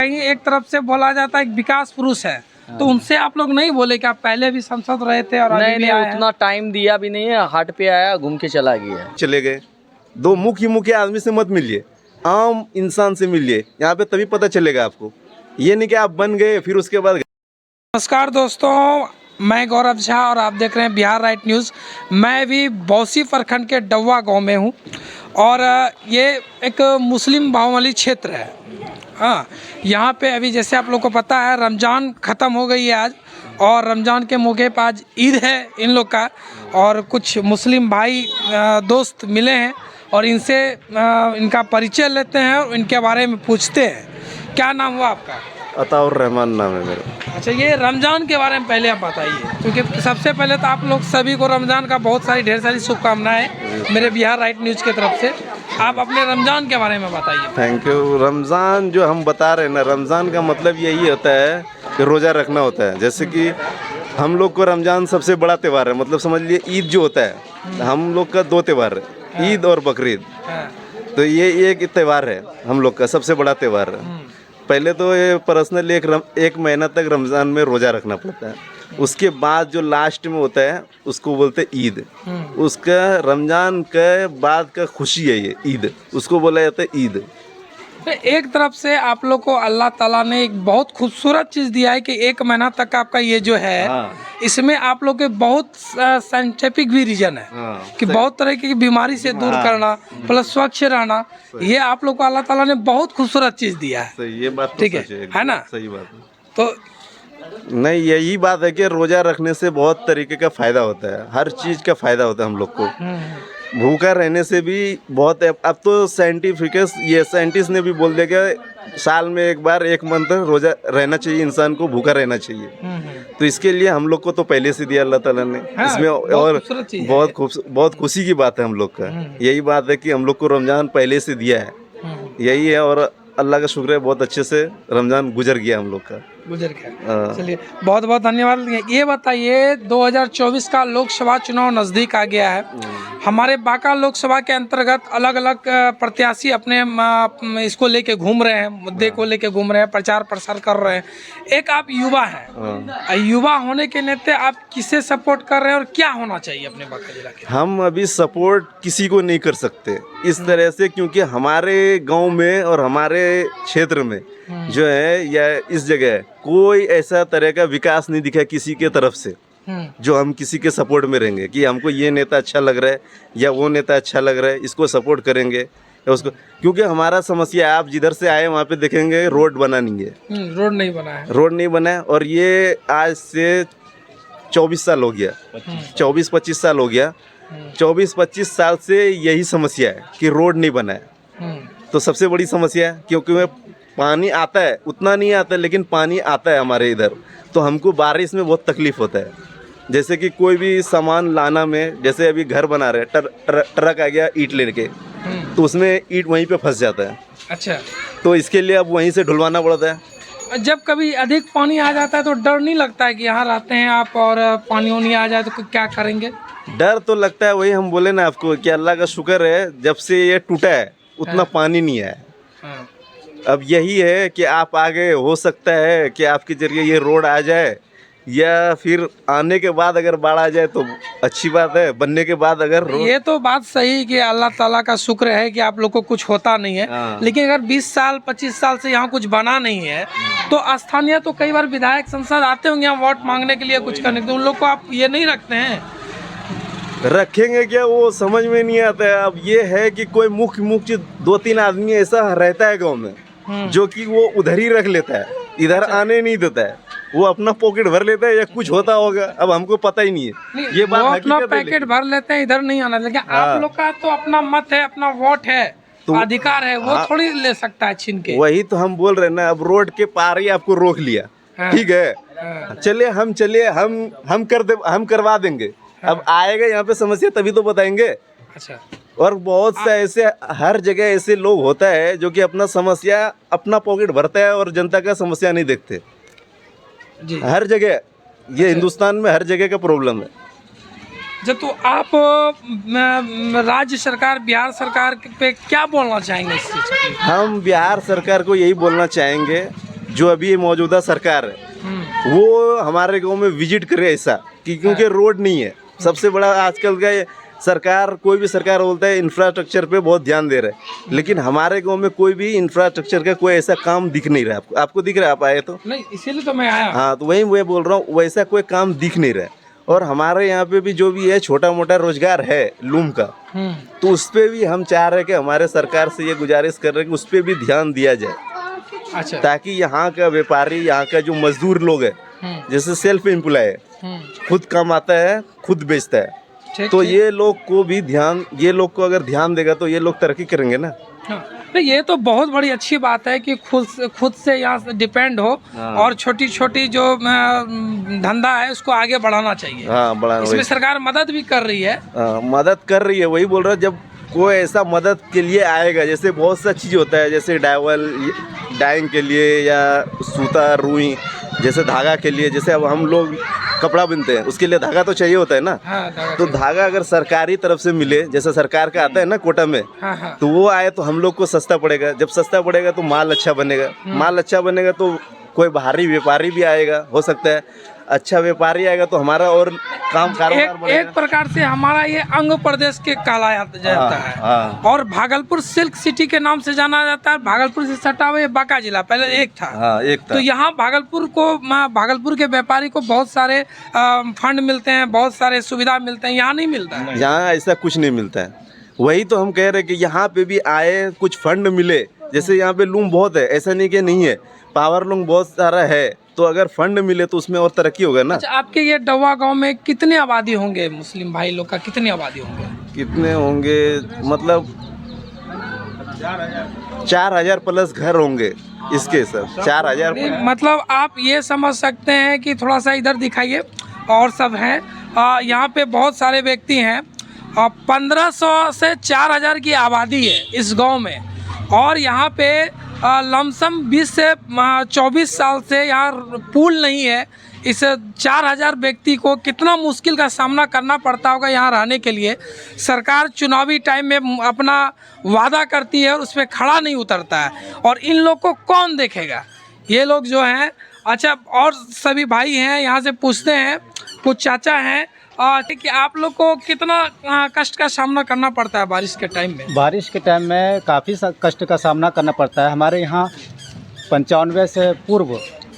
कहीं एक तरफ से बोला जाता है विकास पुरुष है, तो उनसे आप लोग नहीं बोले कि आप पहले भी संसद रहे थे और अभी भी आए हैं? उतना टाइम दिया भी नहीं है, हाट पे आया घूम के चला गया। चले गए। दो मुख्य आदमी से मत मिलिए, आम इंसान से मिलिए, यहाँ पे तभी पता चलेगा आपको। ये नहीं कि आप बन गए फिर उसके बाद। नमस्कार दोस्तों, मैं गौरव झा और आप देख रहे हैं बिहार राइट न्यूज़। मैं भी बौसी प्रखंड के डौवा गांव में हूं और ये एक मुस्लिम बाहुबली क्षेत्र है। हाँ, यहाँ पे अभी जैसे आप लोग को पता है रमज़ान ख़त्म हो गई है आज, और रमज़ान के मौके पर आज ईद है इन लोग का, और कुछ मुस्लिम भाई दोस्त मिले हैं और इनसे इनका परिचय लेते हैं और इनके बारे में पूछते हैं। क्या नाम हुआ आपका? अताउर रहमान नाम है मेरा। अच्छा, ये रमज़ान के बारे में पहले आप बताइए, क्योंकि सबसे पहले तो आप लोग सभी को रमज़ान का बहुत सारी ढेर सारी शुभकामनाएं मेरे बिहार राइट न्यूज़ की तरफ से। आप अपने रमज़ान के बारे में बताइए। Thank you. रमज़ान जो हम बता रहे हैं ना, रमज़ान का मतलब यही होता है कि रोज़ा रखना होता है। जैसे कि हम लोग को रमज़ान सबसे बड़ा त्यौहार है, मतलब समझ लिए ईद जो होता है, हम लोग का दो त्यौहार है, ईद और बकरीद। तो ये एक त्यौहार है हम लोग का, सबसे बड़ा त्यौहार है। पहले तो ये पर्सनल एक महीना तक रमज़ान में रोज़ा रखना पड़ता है। उसके बाद जो लास्ट में होता है उसको बोलते हैं ईद। उसका रमज़ान के बाद का खुशी है ये ईद, उसको बोला जाता है ईद। एक तरफ से आप लोग को अल्लाह ताला ने एक बहुत खूबसूरत चीज़ दिया है कि एक महीना तक आपका ये जो है, इसमें आप लोग के बहुत साइंटिफिक भी रीजन है कि बहुत तरह की बीमारी से दूर करना प्लस स्वच्छ रहना, ये आप लोग को अल्लाह ताला ने बहुत खूबसूरत चीज़ दिया है। सही, ये बात ठीक है ना? सही बात है। तो नहीं, यही बात है कि रोज़ा रखने से बहुत तरीके का फ़ायदा होता है, हर चीज़ का फ़ायदा होता है हम लोग को। भूखा रहने से भी बहुत, अब तो साइंटिस्ट ने भी बोल दिया कि साल में एक बार एक मंथ रोज़ा रहना चाहिए, इंसान को भूखा रहना चाहिए। तो इसके लिए हम लोग को तो पहले से दिया अल्लाह ताला ने। इसमें और बहुत खुशी की बात है हम लोग का। यही बात है कि हम लोग को रमज़ान पहले से दिया है, यही है। और अल्लाह का शुक्र है, बहुत अच्छे से रमज़ान गुजर गया हम लोग का। गुजर गया। चलिए, बहुत बहुत धन्यवाद। ये बताइए, 2024 का लोकसभा चुनाव नज़दीक आ गया है। हमारे बांका लोकसभा के अंतर्गत अलग अलग प्रत्याशी अपने इसको लेके घूम रहे हैं, मुद्दे को लेके घूम रहे हैं, प्रचार प्रसार कर रहे हैं। एक आप युवा हैं, युवा होने के नाते आप किसे सपोर्ट कर रहे हैं और क्या होना चाहिए अपने बांका जिला के? हम अभी सपोर्ट किसी को नहीं कर सकते इस तरह से, क्योंकि हमारे गांव में और हमारे क्षेत्र में जो है या इस जगह कोई ऐसा तरह का विकास नहीं दिखा किसी के तरफ से जो हम किसी के सपोर्ट में रहेंगे कि हमको ये नेता अच्छा लग रहा है या वो नेता अच्छा लग रहा है, इसको सपोर्ट करेंगे या उसको। क्योंकि हमारा समस्या है, आप जिधर से आए वहाँ पे देखेंगे रोड बना नहीं है। रोड नहीं बना है, रोड नहीं बना है। और ये आज से 24 साल हो गया, 24-25 साल हो गया। 24-25 साल से यही समस्या है कि रोड नहीं बना है। तो सबसे बड़ी समस्या है, क्योंकि पानी आता है, उतना नहीं आता लेकिन पानी आता है हमारे इधर, तो हमको बारिश में बहुत तकलीफ होता है। जैसे कि कोई भी सामान लाना में, जैसे अभी घर बना रहे ट्रक आ गया ईंट लेके, तो उसमें ईंट वहीं पे फंस जाता है। अच्छा, तो इसके लिए अब वहीं से ढुलवाना पड़ता है। जब कभी अधिक पानी आ जाता है तो डर नहीं लगता है कि यहाँ रहते हैं आप और पानी वानी आ जाए तो क्या करेंगे? डर तो लगता है, वही हम बोले ना आपको कि अल्लाह का शुक्र है जब से ये टूटा है उतना पानी नहीं आया। अब यही है कि आप आगे, हो सकता है कि आपके जरिए ये रोड आ जाए, या फिर आने के बाद अगर बाढ़ आ जाए तो अच्छी बात है, बनने के बाद अगर ये तो बात सही कि अल्लाह ताला का शुक्र है कि आप लोग को कुछ होता नहीं है। लेकिन अगर 20 साल 25 साल से यहाँ कुछ बना नहीं है तो स्थानीय तो कई बार विधायक सांसद आते होंगे यहाँ वोट मांगने के लिए, कुछ करने के लिए, उन लोग को आप ये नहीं रखते हैं? रखेंगे क्या, वो समझ में नहीं आता है। अब ये है कि कोई मुख्य 2-3 आदमी ऐसा रहता है गाँव में जो कि वो उधर ही रख लेता है, इधर आने नहीं देता है। वो अपना पॉकेट भर लेता है या कुछ होता होगा, अब हमको पता ही नहीं है। ये बात अपना पैकेट भर लेते हैं, इधर नहीं आना। लेकिन आप लोग का तो अपना मत है, अपना वोट है, तो अधिकार है, वो थोड़ी ले सकता है छीन के। वही तो हम बोल रहे हैं ना, अब रोड के पार ही आपको रोक लिया, ठीक है, चलिए हम करवा देंगे। अब आएगा यहाँ पे समस्या तभी तो बताएंगे। अच्छा, और बहुत से ऐसे हर जगह ऐसे लोग होता है जो कि अपना समस्या, अपना पॉकेट भरता है और जनता का समस्या नहीं देखते जी। हर जगह ये हिंदुस्तान में हर जगह का प्रॉब्लम है। जब तो आप राज्य सरकार, बिहार सरकार पे क्या बोलना चाहेंगे इस चीज़ के? हम बिहार सरकार को यही बोलना चाहेंगे जो अभी मौजूदा सरकार है वो हमारे गांव में विजिट करे, ऐसा कि क्योंकि रोड नहीं है। सबसे बड़ा आजकल का ये सरकार, कोई भी सरकार बोलता है इंफ्रास्ट्रक्चर पे बहुत ध्यान दे रहा है, लेकिन हमारे गांव में कोई भी इंफ्रास्ट्रक्चर का कोई ऐसा काम दिख नहीं रहा। आपको दिख रहा है? आप आए तो नहीं, इसीलिए तो मैं आया। हाँ, तो वही मैं बोल रहा हूँ, वैसा कोई काम दिख नहीं रहा है। और हमारे यहाँ पे भी जो भी है छोटा मोटा रोजगार है लूम का, तो उस पर भी हम चाह रहे हैं कि हमारे सरकार से ये गुजारिश कर रहे हैं कि उस पर भी ध्यान दिया जाए, अच्छा। ताकि यहाँ का व्यापारी, यहाँ का जो मजदूर लोग है, जैसे सेल्फ एम्प्लॉय है, खुद कमाता है खुद बेचता है, ठीक, तो ठीक। ये लोग को भी ध्यान, ये लोग को अगर ध्यान देगा तो ये लोग तरक्की करेंगे ना। हाँ, तो ये तो बहुत बड़ी अच्छी बात है कि खुद से यहाँ से डिपेंड हो और छोटी छोटी जो धंधा है उसको आगे बढ़ाना चाहिए। हाँ, बड़ा इसमें सरकार मदद भी कर रही है। मदद कर रही है, वही बोल रहा है। जब कोई ऐसा मदद के लिए आएगा, जैसे बहुत सा चीज़ होता है, जैसे डाइंग के लिए या सूता रुई, जैसे धागा के लिए, जैसे अब हम लोग कपड़ा बुनते हैं उसके लिए धागा तो चाहिए होता है ना। हाँ, तो धागा अगर सरकारी तरफ से मिले, जैसे सरकार का आता है ना कोटा में, हाँ। तो वो आए तो हम लोग को सस्ता पड़ेगा। जब सस्ता पड़ेगा तो माल अच्छा बनेगा, माल अच्छा बनेगा तो कोई बाहरी व्यापारी भी आएगा, हो सकता है अच्छा व्यापारी आएगा तो हमारा और काम कारोबार बढ़ेगा। एक प्रकार से हमारा ये अंग प्रदेश के कहलाया जाता है। हाँ। और भागलपुर सिल्क सिटी के नाम से जाना जाता है। भागलपुर से सटा हुआ ये बांका जिला पहले एक था। हाँ, एक था। तो यहाँ भागलपुर के व्यापारी को बहुत सारे फंड मिलते हैं, बहुत सारे सुविधा मिलते हैं, यहाँ नहीं मिलता है। यहाँ ऐसा कुछ नहीं मिलता है। वही तो हम कह रहे हैं कि यहाँ पे भी आए, कुछ फंड मिले। जैसे यहाँ पे लूम बहुत है, ऐसा नहीं कि नहीं है, पावर लूम बहुत सारा है, तो अगर फंड मिले तो उसमें और तरक्की होगा ना। अच्छा, आपके ये डवा गांव में कितने आबादी होंगे? मुस्लिम भाई लोग का कितनी आबादी होंगे? कितने होंगे, मतलब 4000 प्लस घर होंगे इसके सब। 4000 मतलब आप ये समझ सकते हैं कि थोड़ा सा इधर दिखाइए, और सब हैं यहाँ पे बहुत सारे व्यक्ति हैं। 1500 से 4000 की आबादी है इस गांव में। और यहाँ पे लमसम 20 से 24 साल से यहाँ पुल नहीं है। इस 4000 व्यक्ति को कितना मुश्किल का सामना करना पड़ता होगा यहाँ रहने के लिए। सरकार चुनावी टाइम में अपना वादा करती है और उस पर खड़ा नहीं उतरता है, और इन लोग को कौन देखेगा? ये लोग जो हैं, अच्छा, और सभी भाई हैं, यहाँ से पूछते हैं, कुछ चाचा हैं कि आप लोग को कितना कष्ट का सामना करना पड़ता है बारिश के टाइम में? बारिश के टाइम में काफ़ी कष्ट का सामना करना पड़ता है। हमारे यहाँ 95 से पूर्व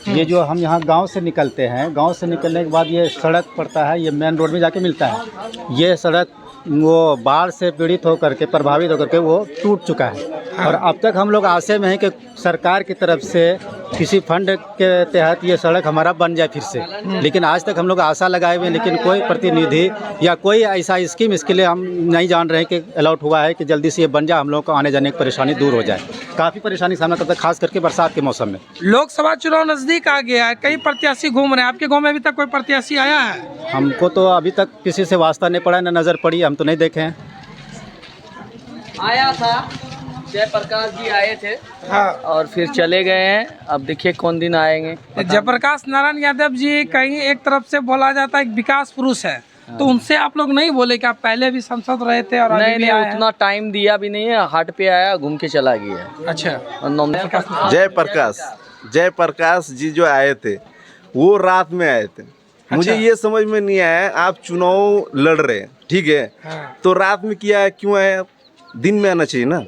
ये जो हम यहाँ गांव से निकलते हैं, गांव से निकलने के बाद ये सड़क पड़ता है, ये मेन रोड में जाके मिलता है। ये सड़क वो बाढ़ से पीड़ित होकर के, प्रभावित होकर के वो टूट चुका है। और अब तक हम लोग आशे में हैं कि सरकार की तरफ से किसी फंड के तहत ये सड़क हमारा बन जाए फिर से, लेकिन आज तक हम लोग आशा लगाए हुए, लेकिन कोई प्रतिनिधि या कोई ऐसा स्कीम इसके लिए हम नहीं जान रहे हैं कि अलॉट हुआ है कि जल्दी से ये बन जाए, हम लोग को आने जाने की परेशानी दूर हो जाए। काफ़ी परेशानी का सामना करता है, खास करके बरसात के मौसम में। लोकसभा चुनाव नज़दीक आ गया है, कई प्रत्याशी घूम रहे हैं। आपके गाँव में अभी तक कोई प्रत्याशी आया है? हमको तो अभी तक किसी से वास्ता नहीं पड़ा, न नज़र पड़ी, हम तो नहीं देखे हैं। आया था, जयप्रकाश जी आए थे, हाँ, और फिर चले गए हैं। अब देखिए कौन दिन आएंगे। जयप्रकाश नारायण यादव जी कहीं एक तरफ से बोला जाता है एक विकास पुरुष है, तो उनसे आप लोग नहीं बोले कि आप पहले भी सांसद रहे थे और अभी नहीं भी नहीं, आए हैं? उतना टाइम दिया भी नहीं है, हाट पे आया, घूम के चला गया। अच्छा, जयप्रकाश जी जो आए थे वो रात में आए थे। मुझे ये समझ में नहीं आया, आप चुनाव लड़ रहे हैं, ठीक है, हाँ। तो रात में किया है, क्यों आया? दिन में आना चाहिए ना।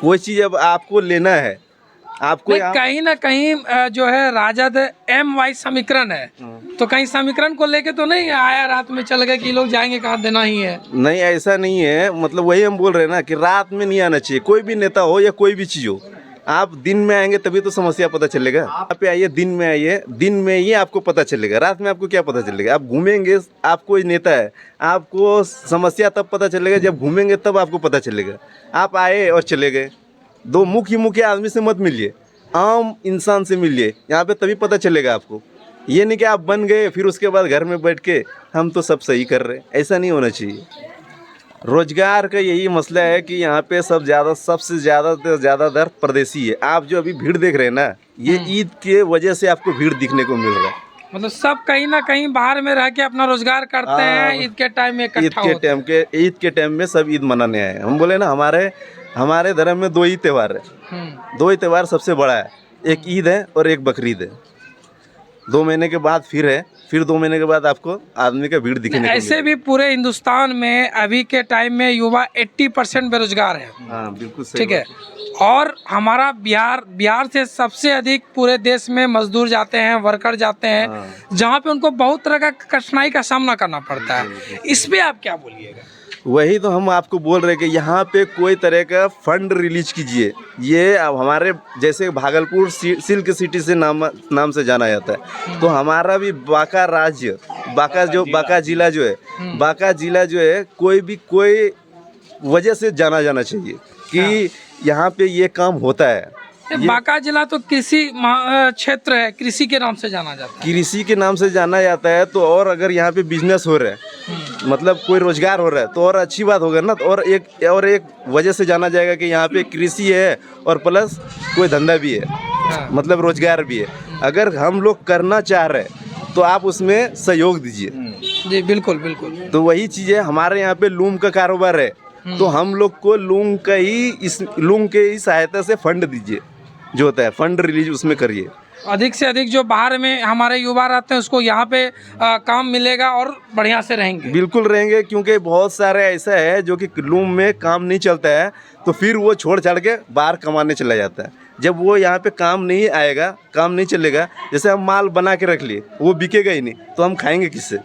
कोई चीज़ अब आपको लेना है, आपको नहीं, कहीं ना कहीं जो है राजद MY समीकरण है, तो कहीं समीकरण को लेके तो नहीं आया रात में चल गए कि लोग जाएंगे कहाँ, देना ही है? नहीं, ऐसा नहीं है। मतलब वही हम बोल रहे हैं ना कि रात में नहीं आना चाहिए। कोई भी नेता हो या कोई भी चीज़ हो, आप दिन में आएंगे तभी तो समस्या पता चलेगा। आप पे आइए, दिन में आइए, दिन में ही आपको पता चलेगा। रात में आपको क्या पता चलेगा? आप घूमेंगे, आप कोई नेता है, आपको समस्या तब पता चलेगा जब घूमेंगे, तब आपको पता चलेगा। आप आए और चले गए। दो मुख्य आदमी से मत मिलिए, आम इंसान से मिलिए, यहाँ पे तभी पता चलेगा आपको। ये नहीं कि आप बन गए फिर उसके बाद घर में बैठ के हम तो सब सही कर रहे हैं, ऐसा नहीं होना चाहिए। रोजगार का यही मसला है कि यहाँ पे सबसे ज़्यादा दर परदेसी है। आप जो अभी भीड़ देख रहे हैं ना, ये ईद के वजह से आपको भीड़ दिखने को मिल रहा है। मतलब सब कहीं ना कहीं बाहर में रह के अपना रोजगार करते हैं, ईद के टाइम में इकट्ठा होते हैं। ईद के टाइम में सब ईद मनाने आए हैं। हम बोले ना, हमारे धर्म में 2 ही त्यौहार है। 2 ही त्यौहार सबसे बड़ा है, एक ईद है और एक बकरीद है। 2 महीने के बाद फिर 2 महीने के बाद आपको आदमी का भीड़ दिखने को ऐसे मिलेगा। भी पूरे हिंदुस्तान में अभी के टाइम में युवा 80% बेरोजगार है। हाँ बिल्कुल सही ठीक है। बात। और हमारा बिहार से सबसे अधिक पूरे देश में मजदूर जाते हैं, वर्कर जाते हैं, हाँ। जहाँ पे उनको बहुत तरह का कठिनाई का सामना करना पड़ता है। इस पे आप क्या बोलिएगा? वही तो हम आपको बोल रहे हैं कि यहाँ पे कोई तरह का फंड रिलीज कीजिए। ये अब हमारे जैसे भागलपुर सिल्क सिटी से नाम से जाना जाता है, तो हमारा भी बांका राज्य, बांका जिला जो है, बांका जिला जो है कोई वजह से जाना चाहिए कि यहाँ पे ये काम होता है। बांका जिला तो कृषि क्षेत्र है, कृषि के नाम से जाना जाता है। कृषि के नाम से जाना जाता है, तो और अगर यहाँ पे बिजनेस हो रहा है, मतलब कोई रोजगार हो रहा है, तो और अच्छी बात होगा ना। तो और एक वजह से जाना जाएगा कि यहाँ पे कृषि है और प्लस कोई धंधा भी है, मतलब रोजगार भी है। अगर हम लोग करना चाह रहे हैं तो आप उसमें सहयोग दीजिए। जी बिल्कुल बिल्कुल। तो वही चीज़ है, हमारे यहाँ पे लूम का कारोबार है, तो हम लोग को लूम के ही सहायता से फंड दीजिए, जो होता है फंड रिलीज उसमें करिए। अधिक से अधिक जो बाहर में हमारे युवा रहते हैं उसको यहाँ पे काम मिलेगा और बढ़िया से रहेंगे। बिल्कुल रहेंगे, क्योंकि बहुत सारे ऐसा है जो कि लूम में काम नहीं चलता है, तो फिर वो छोड़ छाड़ के बाहर कमाने चला जाता है। जब वो यहाँ पे काम नहीं आएगा, काम नहीं चलेगा, जैसे हम माल बना के रख लिए, वो बिकेगा ही नहीं, तो हम खाएंगे किससे?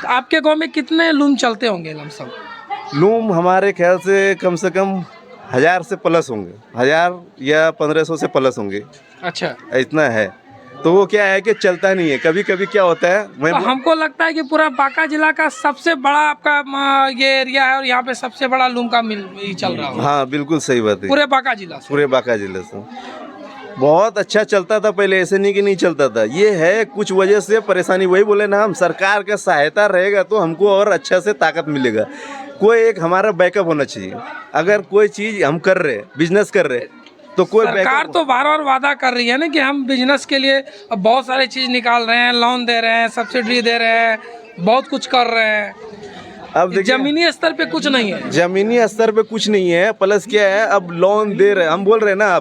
आपके गांव में कितने लूम चलते होंगे लमसम? लूम हमारे ख्याल से कम 1000 से प्लस होंगे, 1000 या 1500 से प्लस होंगे। अच्छा। इतना है। तो वो क्या है कि चलता नहीं है। कभी कभी क्या होता है, तो हमको लगता है कि पूरा बांका जिला का सबसे बड़ा आपका ये एरिया है और यहाँ पे सबसे बड़ा लूम का मिल ही चल रहा है। हाँ बिल्कुल सही बात है। पूरे बांका जिला से। पूरे बांका जिले से बहुत अच्छा चलता था पहले, ऐसे नहीं कि नहीं चलता था। ये है कुछ वजह से परेशानी, वही बोले ना हम, सरकार का सहायता रहेगा तो हमको और अच्छा से ताकत मिलेगा। कोई एक हमारा बैकअप होना चाहिए। अगर कोई चीज़ हम कर रहे, बिजनेस कर रहे, तो कोई सरकार तो बार-बार वादा कर रही है ना कि हम बिजनेस के लिए बहुत सारी चीज़ निकाल रहे हैं, लोन दे रहे हैं, सब्सिडी दे रहे हैं, बहुत कुछ कर रहे हैं। अब देखिए, जमीनी स्तर पे कुछ नहीं है। जमीनी स्तर पे कुछ नहीं है। प्लस क्या है, अब लोन दे रहे, हम बोल रहे हैं ना,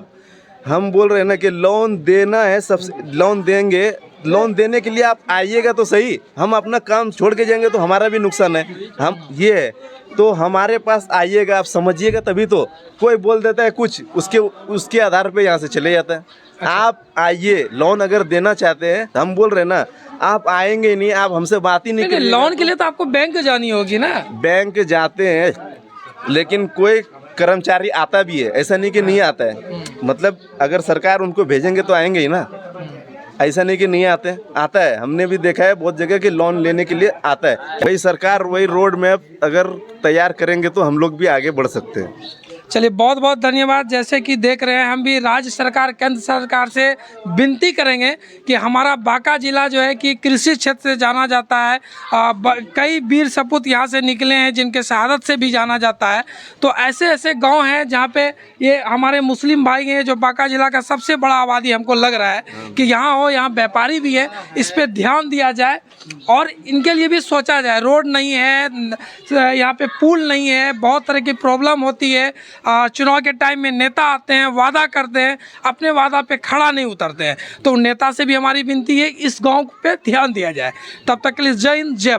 हम बोल रहे हैं ना कि लोन देना है, सबसे लोन देंगे। लोन देने के लिए आप आइएगा तो सही, हम अपना काम छोड़ के जाएंगे तो हमारा भी नुकसान है। हम ये है, तो हमारे पास आइएगा, आप समझिएगा, तभी तो। कोई बोल देता है कुछ, उसके आधार पे यहाँ से चले जाता है। अच्छा। आप आइए, लोन अगर देना चाहते हैं, हम बोल रहे हैं ना, आप आएंगे नहीं, आप हमसे बात ही नहीं करेंगे। लोन के लिए तो आपको बैंक जानी होगी ना। बैंक जाते हैं, लेकिन कोई कर्मचारी आता भी है, ऐसा नहीं कि नहीं आता है। मतलब अगर सरकार उनको भेजेंगे तो आएंगे ही ना, ऐसा नहीं कि नहीं आते, आता है। हमने भी देखा है बहुत जगह कि लोन लेने के लिए आता है। वही सरकार वही रोड मैप अगर तैयार करेंगे तो हम लोग भी आगे बढ़ सकते हैं। चलिए बहुत बहुत धन्यवाद। जैसे कि देख रहे हैं, हम भी राज्य सरकार, केंद्र सरकार से विनती करेंगे कि हमारा बांका जिला जो है कि कृषि क्षेत्र से जाना जाता है। कई वीर सपूत यहाँ से निकले हैं जिनके शहादत से भी जाना जाता है। तो ऐसे ऐसे गांव हैं जहाँ पे ये हमारे मुस्लिम भाई हैं, जो बांका जिला का सबसे बड़ा आबादी हमको लग रहा है कि यहाँ हो, यहाँ व्यापारी भी है। इस पर ध्यान दिया जाए और इनके लिए भी सोचा जाए। रोड नहीं है, यहाँ पे पुल नहीं है, बहुत तरह की प्रॉब्लम होती है। चुनाव के टाइम में नेता आते हैं, वादा करते हैं, अपने वादा पे खड़ा नहीं उतरते हैं। तो नेता से भी हमारी विनती है इस गांव पे ध्यान दिया जाए। तब तक के लिए जय हिंद, जय भारत।